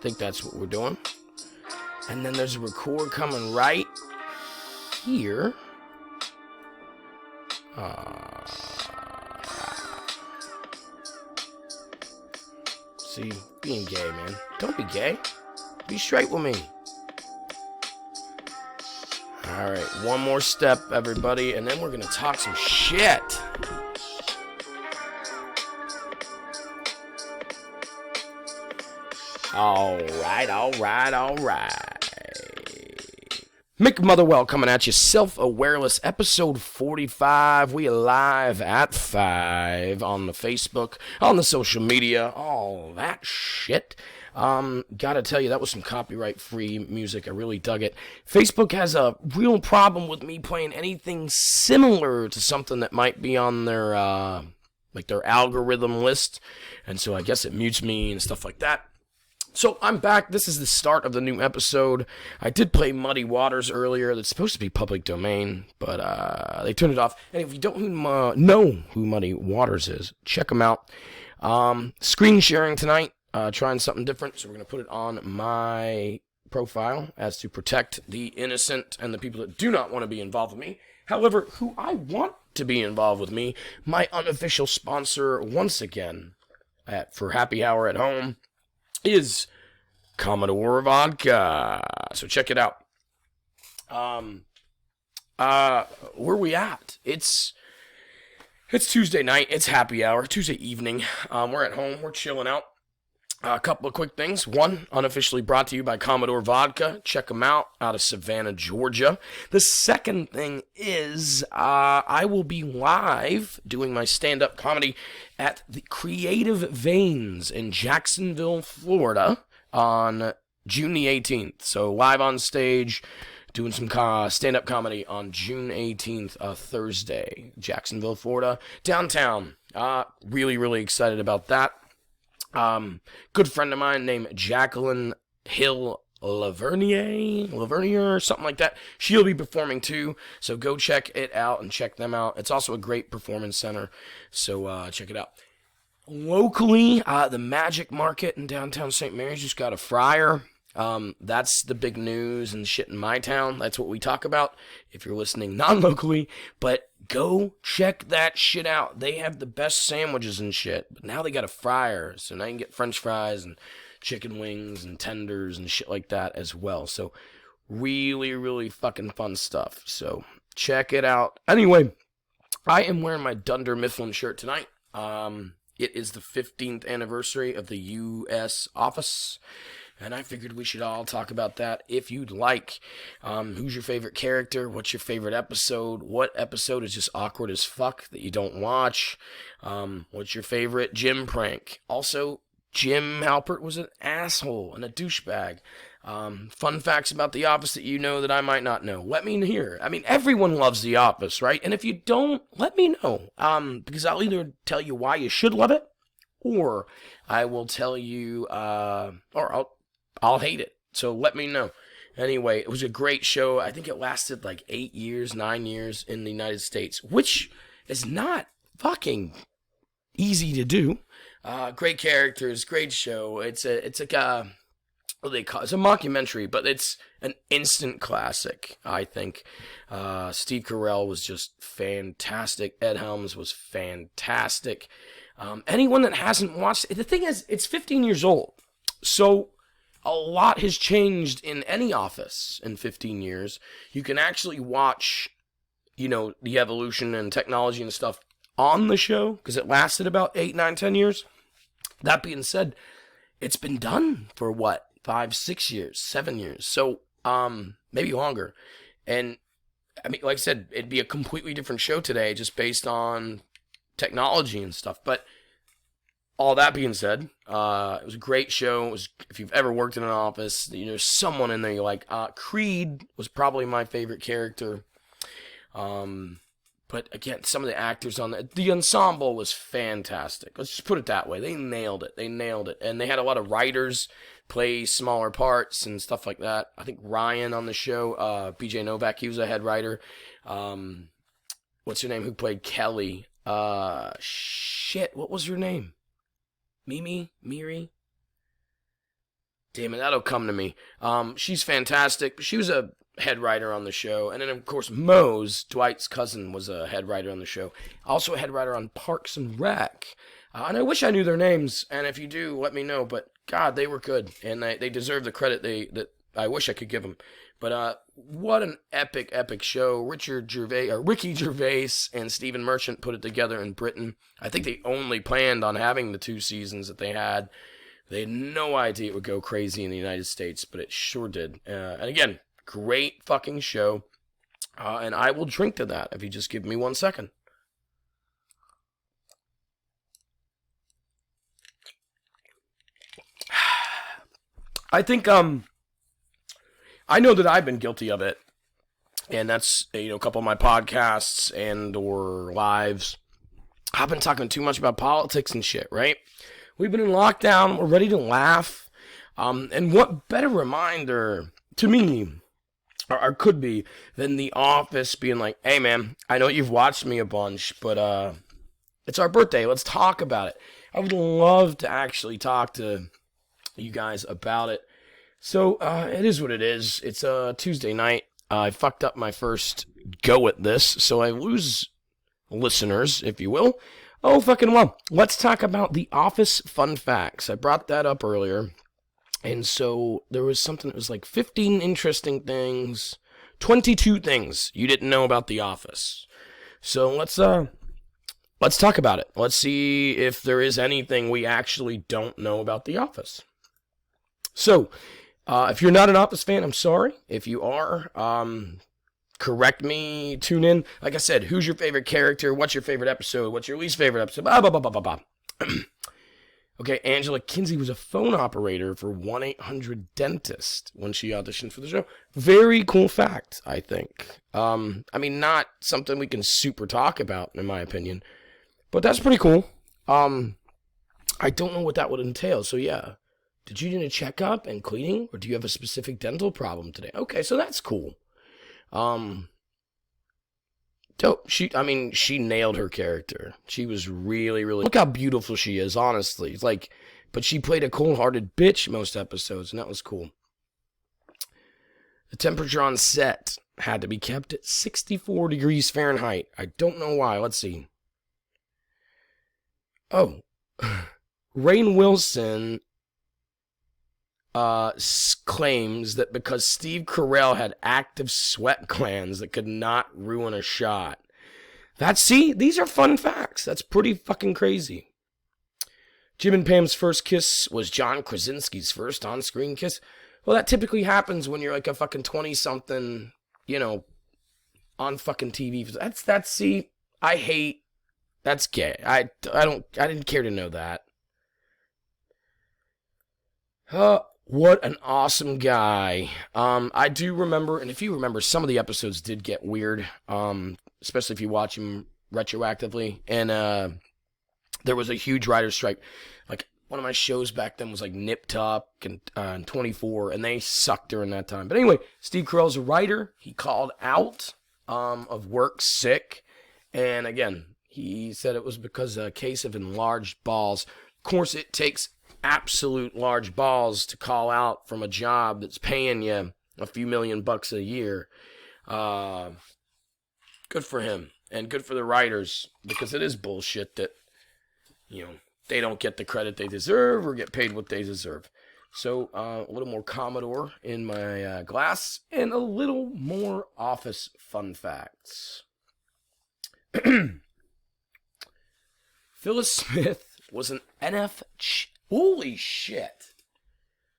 think that's what we're doing. And then there's a record coming right here. See, being gay, man. Don't be gay. Be straight with me. Alright, one more step, everybody, and then we're gonna talk some shit. Alright. Mick Motherwell coming at you, Self-Awareless, episode 45. We are live at 5 on the Facebook, on the social media, all that shit. Gotta tell you, that was some copyright-free music. I really dug it. Facebook has a real problem with me playing anything similar to something that might be on their, their algorithm list. And so I guess it mutes me and stuff like that. So I'm back. This is the start of the new episode. I did play Muddy Waters earlier. That's supposed to be public domain, but they turned it off. And if you don't know who Muddy Waters is, check him out. Screen sharing tonight. Trying something different, so we're going to put it on my profile as to protect the innocent and the people that do not want to be involved with me. However, who I want to be involved with me, my unofficial sponsor once again for Happy Hour at Home is Commodore Vodka. So check it out. Where we at? It's Tuesday night. It's happy hour. Tuesday evening. We're at home. We're chilling out. A couple of quick things. One, unofficially brought to you by Commodore Vodka. Check them out of Savannah, Georgia. The second thing is I will be live doing my stand-up comedy at the Creative Veins in Jacksonville, Florida on June the 18th. So live on stage, doing some stand-up comedy on June 18th, Thursday, Jacksonville, Florida, downtown. Really, really excited about that. Good friend of mine named Jacqueline Hill Lavernier, something like that. She'll be performing too, so go check it out and check them out. It's also a great performance center, so check it out. Locally, the Magic Market in downtown St. Mary's just got a fryer. That's the big news and shit in my town. That's what we talk about if you're listening non-locally. But go check that shit out. They have the best sandwiches and shit. But now they got a fryer, so now you can get french fries and chicken wings and tenders and shit like that as well. So really, really fucking fun stuff. So check it out. Anyway, I am wearing my Dunder Mifflin shirt tonight. It is the 15th anniversary of the U.S. office. And I figured we should all talk about that if you'd like. Who's your favorite character? What's your favorite episode? What episode is just awkward as fuck that you don't watch? What's your favorite Jim prank? Also, Jim Halpert was an asshole and a douchebag. Fun facts about The Office that you know that I might not know. Let me hear. I mean, everyone loves The Office, right? And if you don't, let me know. Because I'll either tell you why you should love it, or I will tell you, I'll hate it. So let me know. Anyway, it was a great show. I think it lasted like 8 years, 9 years in the United States, which is not fucking easy to do. Great characters, great show. It's like a, what do they call it? It's a mockumentary, but it's an instant classic, I think. Steve Carell was just fantastic. Ed Helms was fantastic. Anyone that hasn't watched it, the thing is, it's 15 years old. So a lot has changed in any office in 15 years. You can actually watch, the evolution and technology and stuff on the show, because it lasted about 8, 9, 10 years. That being said, it's been done for 5, 6 years, 7 years. So, maybe longer. And, I mean, like I said, it'd be a completely different show today just based on technology and stuff. But all that being said, it was a great show. It was, if you've ever worked in an office, there's someone in there you like. Creed was probably my favorite character. But again, some of the actors on the ensemble was fantastic. Let's just put it that way. They nailed it. And they had a lot of writers play smaller parts and stuff like that. I think Ryan on the show, BJ Novak, he was a head writer. What's her name? Who played Kelly? What was her name? Miri? Damn it, that'll come to me. She's fantastic. She was a head writer on the show. And then, of course, Mose, Dwight's cousin, was a head writer on the show. Also a head writer on Parks and Rec. And I wish I knew their names. And if you do, let me know. But, God, they were good. And they deserve the credit that I wish I could give them. But what an epic, epic show. Ricky Gervais and Stephen Merchant put it together in Britain. I think they only planned on having the 2 seasons that they had. They had no idea it would go crazy in the United States, but it sure did. And again, great fucking show. And I will drink to that if you just give me 1 second. I think, I know that I've been guilty of it. And that's, a couple of my podcasts and or lives. I've been talking too much about politics and shit, right? We've been in lockdown. We're ready to laugh. And what better reminder to me, or could be, than The Office being like, hey, man, I know you've watched me a bunch, but it's our birthday. Let's talk about it. I would love to actually talk to you guys about it. So it is what it is. It's a Tuesday night. I fucked up my first go at this, so I lose listeners, if you will. Oh, fucking well. Let's talk about The Office fun facts. I brought that up earlier. And so there was something that was like 15 interesting things, 22 things you didn't know about The Office. So let's talk about it. Let's see if there is anything we actually don't know about The Office. So, if you're not an Office fan, I'm sorry. If you are, correct me, tune in. Like I said, who's your favorite character? What's your favorite episode? What's your least favorite episode? Blah, blah, blah, blah, blah, blah. Okay, Angela Kinsey was a phone operator for 1-800-DENTIST when she auditioned for the show. Very cool fact, I think. I mean, not something we can super talk about, in my opinion. But that's pretty cool. I don't know what that would entail, so yeah. Did you need a checkup and cleaning? Or do you have a specific dental problem today? Okay, so that's cool. Dope. She nailed her character. She was really, really... Look how beautiful she is, honestly. It's like, but she played a cold-hearted bitch most episodes, and that was cool. The temperature on set had to be kept at 64 degrees Fahrenheit. I don't know why. Let's see. Oh. Rainn Wilson claims that because Steve Carell had active sweat glands that could not ruin a shot. These are fun facts. That's pretty fucking crazy. Jim and Pam's first kiss was John Krasinski's first on-screen kiss. Well, that typically happens when you're like a fucking 20-something, on fucking TV. That's gay. I didn't care to know that. What an awesome guy. I do remember, and if you remember, some of the episodes did get weird, especially if you watch them retroactively, and there was a huge writer's strike. Like, one of my shows back then was like Nip Tuck and 24, and they sucked during that time. But anyway, Steve Carell's a writer. He called out of work sick, and again, he said it was because of a case of enlarged balls. Of course, it takes absolute large balls to call out from a job that's paying you a few $1,000,000 a year. Good for him, and good for the writers, because it is bullshit that, they don't get the credit they deserve or get paid what they deserve. So, a little more Commodore in my glass, and a little more Office fun facts. Phyllis Smith was an Holy shit.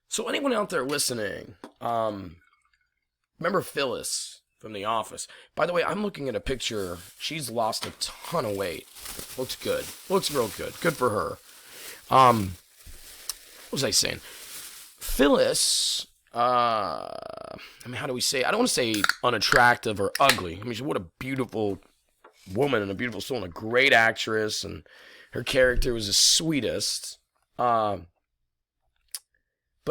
So anyone out there listening, remember Phyllis from The Office? By the way, I'm looking at a picture. She's lost a ton of weight. Looks good. Looks real good. Good for her. What was I saying? Phyllis, how do we say? I don't want to say unattractive or ugly. I mean, what a beautiful woman and a beautiful soul and a great actress, and her character was the sweetest. But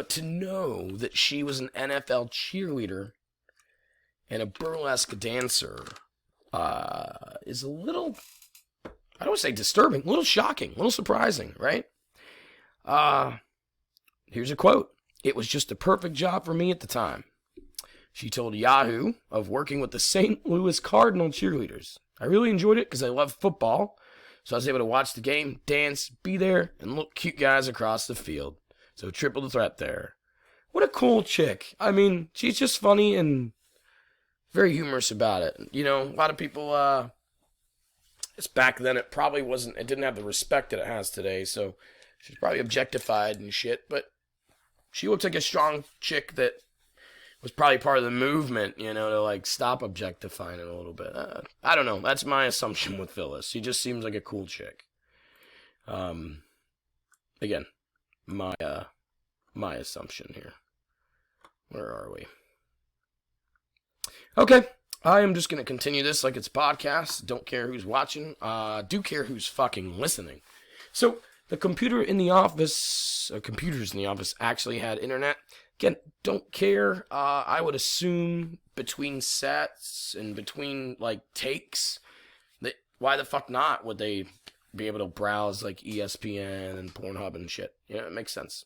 to know that she was an NFL cheerleader and a burlesque dancer is a little, I don't want to say disturbing, a little shocking, a little surprising, right? Here's a quote. It was just the perfect job for me at the time. She told Yahoo of working with the St. Louis Cardinal cheerleaders. I really enjoyed it because I love football, so I was able to watch the game, dance, be there, and look cute guys across the field. So triple the threat there. What a cool chick. I mean, she's just funny and very humorous about it. You know, a lot of people, it's back then, it didn't have the respect that it has today, so she's probably objectified and shit, but she looks like a strong chick that was probably part of the movement, you know, to like stop objectifying it a little bit. I don't know. That's my assumption with Phyllis. She just seems like a cool chick. Again, my assumption here. Where are we? Okay, I am just going to continue this like it's a podcast. Don't care who's watching. Do care who's fucking listening. So, the computers in the office actually had internet. Again, don't care. I would assume between sets and between, like, takes, that why the fuck not would they be able to browse, like, ESPN and Pornhub and shit? You know, it makes sense.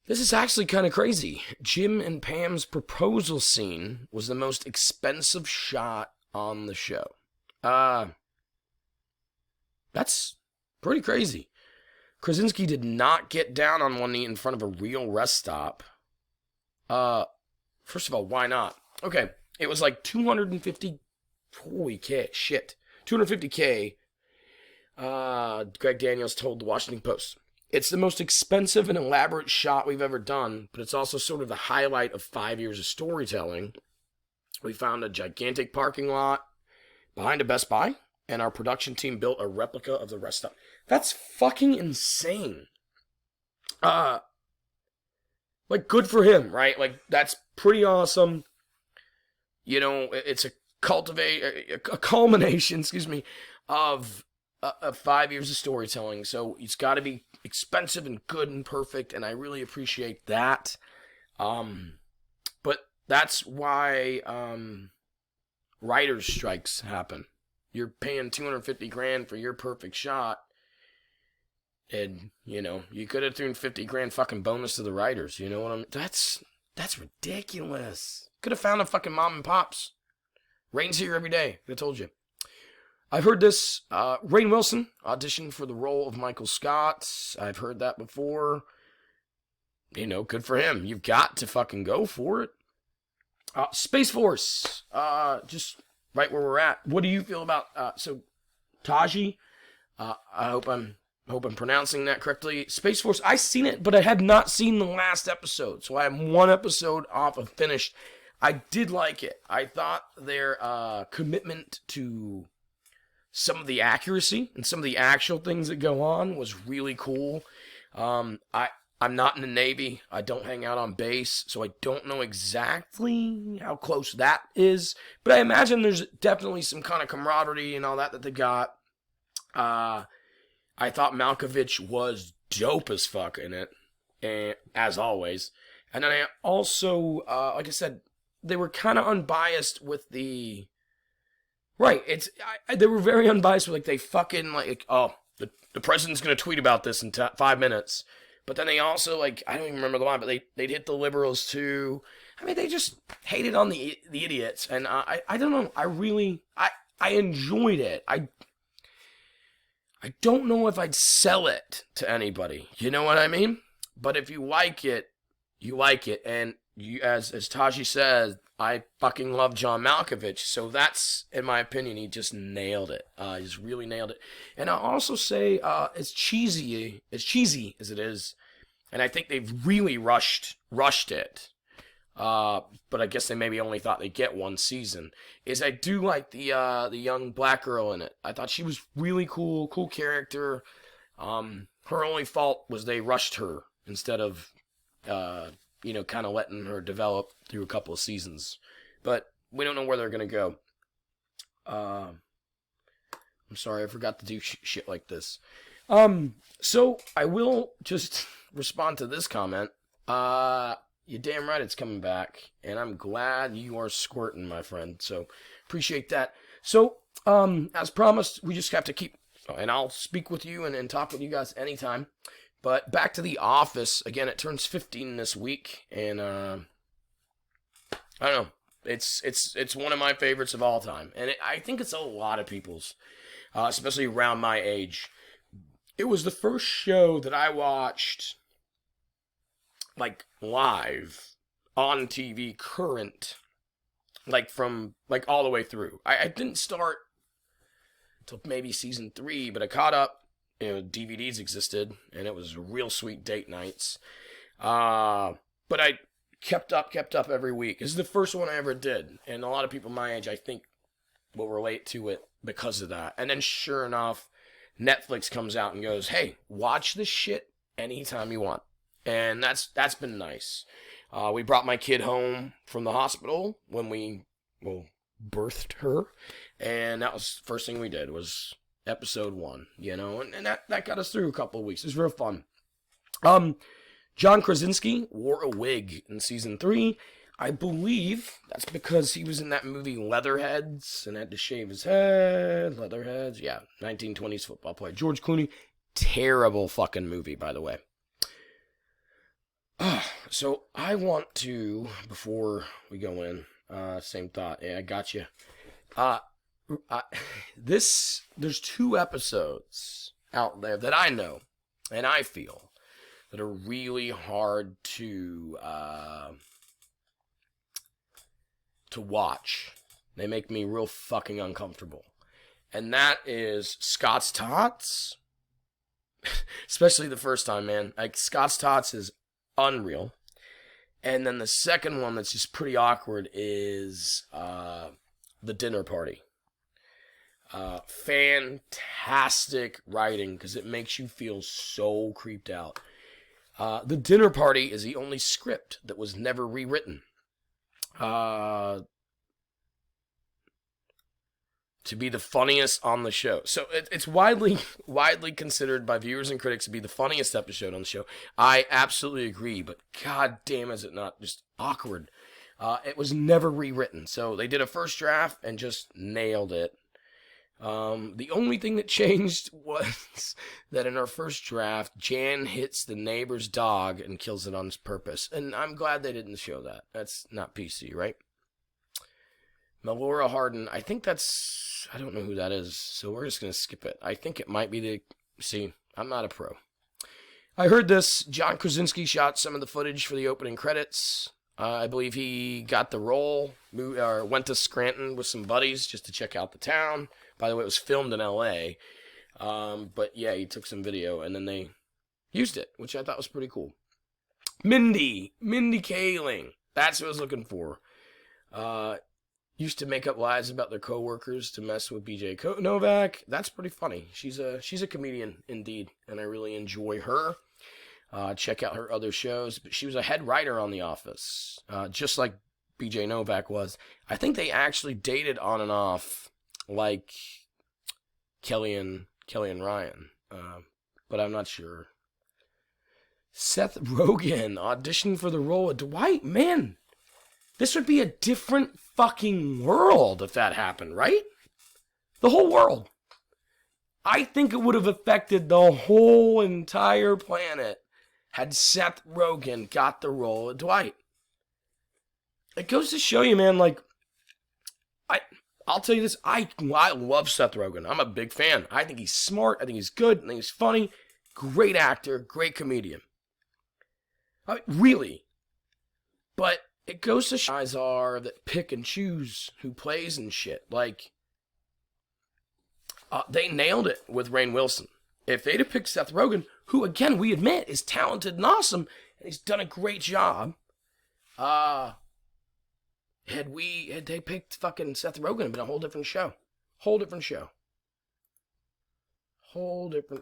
This is actually kind of crazy. Jim and Pam's proposal scene was the most expensive shot on the show. That's pretty crazy. Krasinski did not get down on one knee in front of a real rest stop. First of all, why not? Okay, it was like 250. Holy shit. 250K. Greg Daniels told the Washington Post. It's the most expensive and elaborate shot we've ever done, but it's also sort of the highlight of 5 years of storytelling. We found a gigantic parking lot behind a Best Buy, and our production team built a replica of the rest stop. That's fucking insane. Like, good for him, right? Like, that's pretty awesome. You know, it's a culmination, of 5 years of storytelling. So it's got to be expensive and good and perfect, and I really appreciate that. But that's why writers' strikes happen. You're paying $250,000 for your perfect shot, and you know you could have thrown $50,000 fucking bonus to the writers. You know what I mean? That's ridiculous. Could have found a fucking mom and pops. Rain's here every day. I told you. I've heard this. Rainn Wilson auditioned for the role of Michael Scott. I've heard that before. You know, good for him. You've got to fucking go for it. Space Force. Just right where we're at. What do you feel about Taji? I hope I'm pronouncing that correctly. Space Force. I seen it, but I had not seen the last episode, so I am one episode off of finished. I did like it. I thought their commitment to some of the accuracy and some of the actual things that go on was really cool. I'm not in the Navy. I don't hang out on base, so I don't know exactly how close that is. But I imagine there's definitely some kind of camaraderie and all that they got. I thought Malkovich was dope as fuck in it, and, as always. And then I also, like I said, they were kind of unbiased with the... Right, they were very unbiased with, like, they fucking, like, oh, the president's gonna tweet about this in 5 minutes. But then they also, like, I don't even remember the line, but they'd hit the liberals too. I mean, they just hated on the idiots. And I don't know, I enjoyed it. I don't know if I'd sell it to anybody. You know what I mean? But if you like it, you like it. And you, as Taji says, I fucking love John Malkovich. So that's, in my opinion, he just nailed it. He just really nailed it. And I'll also say, as cheesy as it is, and I think they've really rushed it. But I guess they maybe only thought they'd get one season. Is I do like the young black girl in it. I thought she was really cool character. Her only fault was they rushed her instead of, kind of letting her develop through a couple of seasons. But we don't know where they're gonna go. I'm sorry, I forgot to do shit like this. So I will just respond to this comment. You're damn right it's coming back, and I'm glad you are squirting, my friend. So, appreciate that. So, as promised, we just have to keep, and I'll speak with you and talk with you guys anytime. But back to The Office. Again, it turns 15 this week, and I don't know. It's one of my favorites of all time, and I think it's a lot of people's, especially around my age. It was the first show that I watched, like, live on TV, current, like, from, like, all the way through. I didn't start until maybe season 3, but I caught up. DVDs existed, and it was real sweet date nights. But I kept up every week. This is the first one I ever did, and a lot of people my age, I think, will relate to it because of that. And then, sure enough, Netflix comes out and goes, hey, watch this shit anytime you want. And that's been nice. We brought my kid home from the hospital when we, birthed her, and that was the first thing we did was episode 1, and that got us through a couple of weeks. It was real fun. John Krasinski wore a wig in season 3. I believe that's because he was in that movie Leatherheads and had to shave his head. Leatherheads, yeah, 1920s football player. George Clooney, terrible fucking movie, by the way. So I want to, before we go in, same thought. Yeah, I got you. There's 2 episodes out there that I know and I feel that are really hard to watch. They make me real fucking uncomfortable. And that is Scott's Tots. Especially the first time, man. Like, Scott's Tots is unreal. And then the second one that's just pretty awkward is The Dinner Party. Fantastic writing, because it makes you feel so creeped out. The Dinner Party is the only script that was never rewritten. To be the funniest on the show. So it's widely considered by viewers and critics to be the funniest episode on the show. I absolutely agree, but god damn is it not just awkward. It was never rewritten. So they did a first draft and just nailed it. The only thing that changed was that in our first draft, Jan hits the neighbor's dog and kills it on purpose. And I'm glad they didn't show that. That's not PC, right? Melora Hardin, I think that's, I don't know who that is, so we're just going to skip it. I think it might be I'm not a pro. I heard this, John Krasinski shot some of the footage for the opening credits. I believe he got the role, went to Scranton with some buddies just to check out the town. By the way, it was filmed in L.A., but yeah, he took some video, and then they used it, which I thought was pretty cool. Mindy Kaling, that's what I was looking for. Used to make up lies about their coworkers to mess with BJ Novak. That's pretty funny. She's a comedian indeed, and I really enjoy her. Check out her other shows. But she was a head writer on The Office, just like BJ Novak was. I think they actually dated on and off, like Kelly and Ryan, but I'm not sure. Seth Rogen auditioned for the role of Dwight. Man, this would be a different fucking world if that happened, right? The whole world. I think it would have affected the whole entire planet had Seth Rogen got the role of Dwight. It goes to show you, man, like, I'll tell you this, I love Seth Rogen. I'm a big fan. I think he's smart, I think he's good, I think he's funny, great actor, great comedian. Really. But it goes to show guys are that pick and choose who plays and shit. Like, they nailed it with Rainn Wilson. If they'd have picked Seth Rogen, who, again, we admit is talented and awesome, and he's done a great job, had they picked fucking Seth Rogen, it'd been a whole different show. Whole different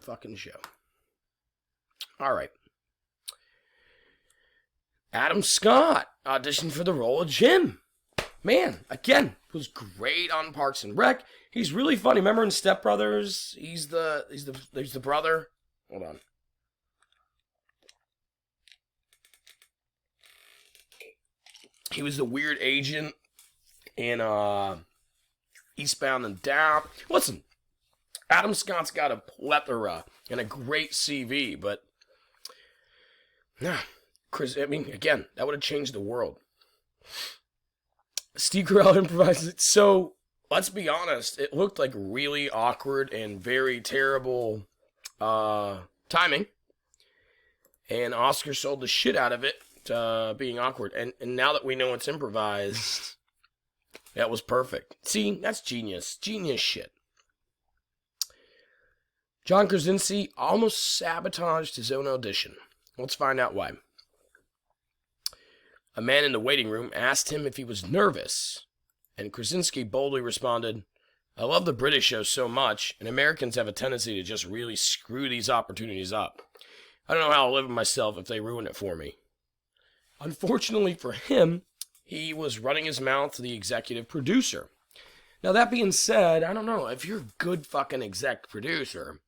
fucking show. All right. Adam Scott auditioned for the role of Jim. Man, again, was great on Parks and Rec. He's really funny. Remember in Step Brothers? He's the brother. Hold on. He was the weird agent in Eastbound and Down. Listen, Adam Scott's got a plethora and a great CV, but Yeah. Chris, I mean, again, that would have changed the world. Steve Carell improvises it. So, let's be honest, it looked like really awkward and very terrible timing. And Oscar sold the shit out of it, being awkward. And now that we know it's improvised, that was perfect. See, that's genius. Genius shit. John Krasinski almost sabotaged his own audition. Let's find out why. A man in the waiting room asked him if he was nervous, and Krasinski boldly responded, "I love the British show so much, and Americans have a tendency to just really screw these opportunities up. I don't know how I'll live with myself if they ruin it for me." Unfortunately for him, he was running his mouth to the executive producer. Now, that being said, I don't know, if you're a good fucking exec producer,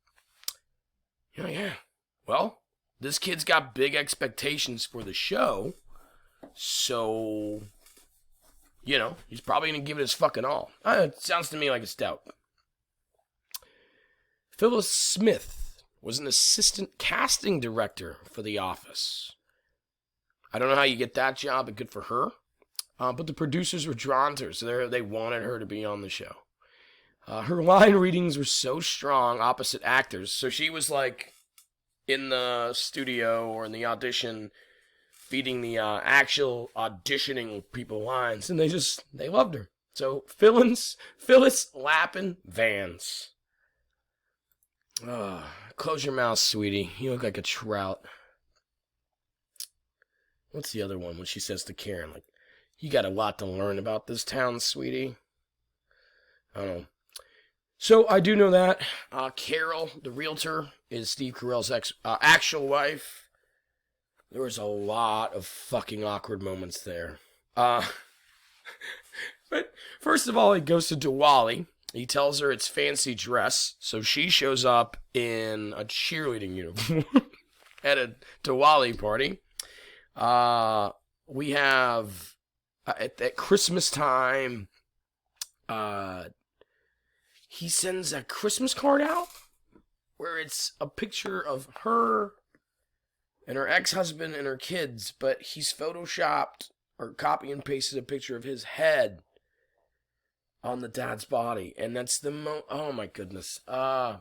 yeah, well, this kid's got big expectations for the show, so, he's probably going to give it his fucking all. It sounds to me like it's dope. Phyllis Smith was an assistant casting director for The Office. I don't know how you get that job, but good for her. But the producers were drawn to her, so they wanted her to be on the show. Her line readings were so strong opposite actors, so she was like in the studio or in the audition feeding the actual auditioning people lines, and they loved her. So Phyllis Lappin Vance. Close your mouth, sweetie. You look like a trout. What's the other one when she says to Karen, like, "You got a lot to learn about this town, sweetie"? I don't know. So I do know that Carol, the realtor, is Steve Carell's actual wife. There was a lot of fucking awkward moments there. But first of all, he goes to Diwali. He tells her it's fancy dress, so she shows up in a cheerleading uniform at a Diwali party. We have at Christmas time, he sends a Christmas card out where it's a picture of her and her ex-husband and her kids, but he's photoshopped or copy and pasted a picture of his head on the dad's body. And that's oh my goodness. I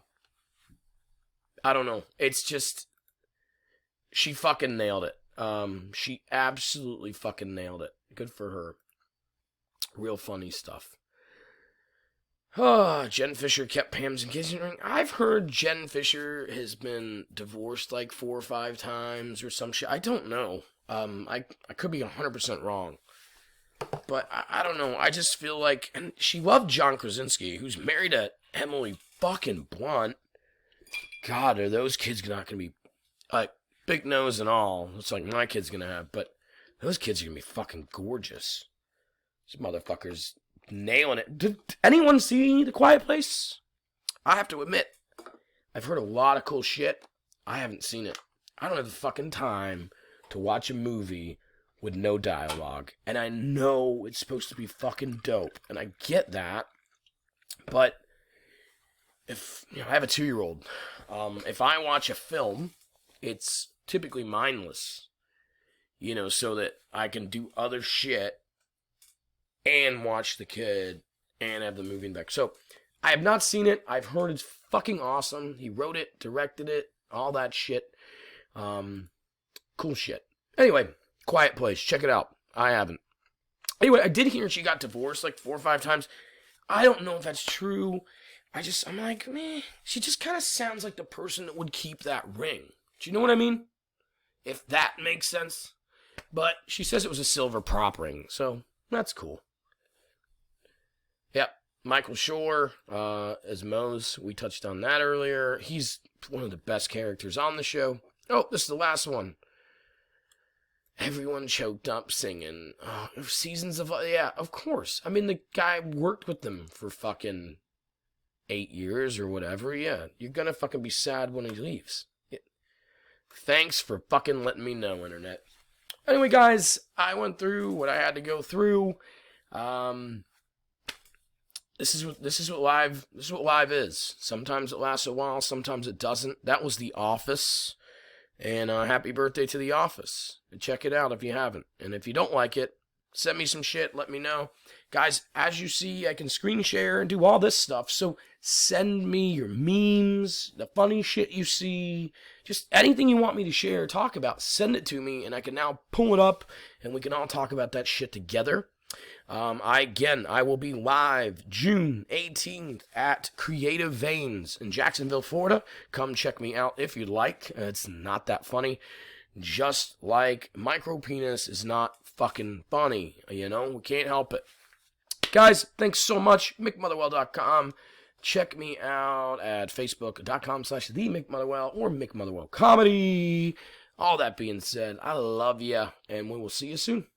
don't know. It's just, she fucking nailed it. She absolutely fucking nailed it. Good for her. Real funny stuff. Jenna Fischer kept Pam's engagement ring. I've heard Jenna Fischer has been divorced like 4 or 5 times or some shit. I don't know. I could be 100% wrong. But I don't know. I just feel like, and she loved John Krasinski, who's married to Emily fucking Blunt. God, are those kids not going to be, like, big nose and all. It's like my kid's going to have, but those kids are going to be fucking gorgeous. These motherfuckers nailing it. Did anyone see The Quiet Place? I have to admit, I've heard a lot of cool shit. I haven't seen it. I don't have the fucking time to watch a movie with no dialogue. And I know it's supposed to be fucking dope. And I get that. But if, I have a 2-year-old. If I watch a film, it's typically mindless. So that I can do other shit and watch the kid and have the movie in back. So, I have not seen it. I've heard it's fucking awesome. He wrote it, directed it, all that shit. Cool shit. Anyway, Quiet Place. Check it out. I haven't. Anyway, I did hear she got divorced like 4 or 5 times. I don't know if that's true. I'm like, meh. She just kind of sounds like the person that would keep that ring. Do you know what I mean? If that makes sense. But she says it was a silver prop ring, so that's cool. Yep. Michael Schur as Mose. We touched on that earlier. He's one of the best characters on the show. Oh, this is the last one. Everyone choked up singing. Seasons of... Yeah, of course. I mean, the guy worked with them for fucking 8 years or whatever. Yeah, you're gonna fucking be sad when he leaves. Yeah. Thanks for fucking letting me know, Internet. Anyway, guys, I went through what I had to go through. This is what live is. Sometimes it lasts a while, sometimes it doesn't. That was The Office. And happy birthday to The Office. Check it out if you haven't. And if you don't like it, send me some shit. Let me know. Guys, as you see, I can screen share and do all this stuff. So send me your memes, the funny shit you see, just anything you want me to share, talk about, send it to me. And I can now pull it up and we can all talk about that shit together. I will be live June 18th at Creative Veins in Jacksonville, Florida. Come check me out if you'd like. It's not that funny. Just like micro penis is not fucking funny. You know, we can't help it. Guys, thanks so much. MickMotherwell.com. Check me out at Facebook.com/TheMickMotherwell or Mick Motherwell Comedy. All that being said, I love ya, and we will see you soon.